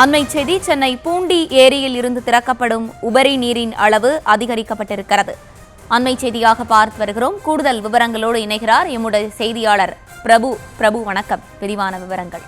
அண்மை செய்தி சென்னை பூண்டி ஏரியில் இருந்து திறக்கப்படும் உபரி நீரின் அளவு அதிகரிக்கப்பட்டிருக்கிறது. அண்மை செய்தியாக பார்த்து வருகிறோம். கூடுதல் விவரங்களோடு இணைகிறார் எம்முடைய செய்தியாளர் பிரபு. பிரபு, வணக்கம். விரிவான விவரங்கள்.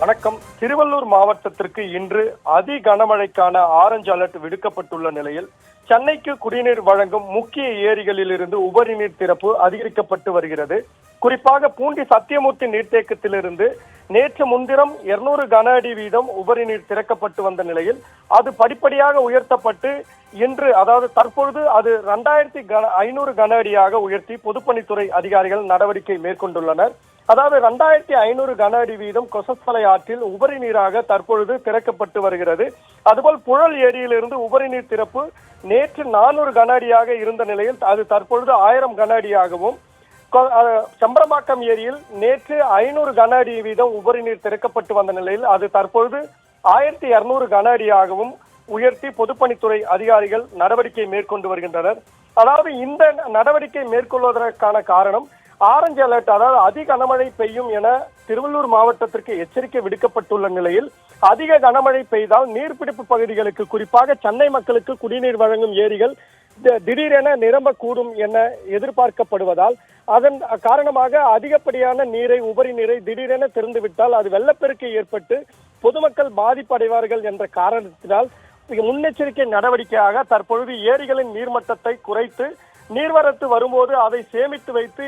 வணக்கம். திருவள்ளூர் மாவட்டத்திற்கு இன்று அதி கனமழைக்கான ஆரஞ்சு அலர்ட் விடுக்கப்பட்டுள்ள நிலையில் சென்னைக்கு குடிநீர் வழங்கும் முக்கிய ஏரிகளில் இருந்து உபரி நீர் திறப்பு அதிகரிக்கப்பட்டு வருகிறது. குறிப்பாக பூண்டி சத்தியமூர்த்தி நீர்த்தேக்கத்திலிருந்து நேற்று முன்தினம் 200 கன அடி வீதம் உபரி நீர் திறக்கப்பட்டு வந்த நிலையில் அது படிப்படியாக உயர்த்தப்பட்டு இன்று, அதாவது தற்பொழுது அது 2500 கன அடியாக உயர்த்தி பொதுப்பணித்துறை அதிகாரிகள் நடவடிக்கை மேற்கொண்டுள்ளனர். அதாவது 2500 கன அடி வீதம் கொசஸ்தலை ஆற்றில் உபரி நீராக தற்பொழுது திறக்கப்பட்டு வருகிறது. அதுபோல் புழல் ஏரியிலிருந்து உபரி நீர் திறப்பு நேற்று 400 கன அடியாக இருந்த நிலையில் அது தற்பொழுது 1000 கன அடியாகவும், சம்பரம்பாக்கம் ஏரியில் நேற்று 500 கன அடி வீதம் உபரி நீர் திறக்கப்பட்டு வந்த நிலையில் அது தற்பொழுது 1200 கன அடியாகவும் உயர்த்தி பொதுப்பணித்துறை அதிகாரிகள் நடவடிக்கை மேற்கொண்டு வருகின்றனர். அதாவது இந்த நடவடிக்கை மேற்கொள்வதற்கான காரணம் ஆரஞ்சு அலர்ட், அதாவது அதிக கனமழை பெய்யும் என திருவள்ளூர் மாவட்டத்திற்கு எச்சரிக்கை விடுக்கப்பட்டுள்ள நிலையில் அதிக கனமழை பெய்தால் நீர்பிடிப்பு பகுதிகளுக்கு, குறிப்பாக சென்னை மக்களுக்கு குடிநீர் வழங்கும் ஏரிகள் திடீரென நிரம்பக்கூடும் என எதிர்பார்க்கப்படுவதால் அதன் காரணமாக அதிகப்படியான உபரி நீரை திடீரென திறந்துவிட்டால் அது வெள்ளப்பெருக்கு ஏற்பட்டு பொதுமக்கள் பாதிப்படைவார்கள் என்ற காரணத்தினால் முன்னெச்சரிக்கை நடவடிக்கையாக தற்பொழுது ஏரிகளின் நீர்மட்டத்தை குறைத்து நீர்வரத்து வரும்போது அதை சேமித்து வைத்து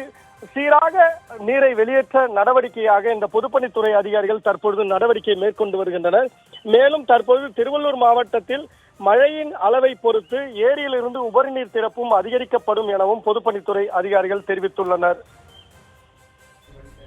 சீராக நீரை வெளியேற்ற நடவடிக்கையாக இந்த பொதுப்பணித்துறை அதிகாரிகள் தற்பொழுது நடவடிக்கை மேற்கொண்டு வருகின்றனர். மேலும் தற்பொழுது திருவள்ளூர் மாவட்டத்தில் மழையின் அளவை பொறுத்து ஏரியிலிருந்து உபரி நீர் திறப்பும் அதிகரிக்கப்படும் எனவும் பொதுப்பணித்துறை அதிகாரிகள் தெரிவித்துள்ளனர்.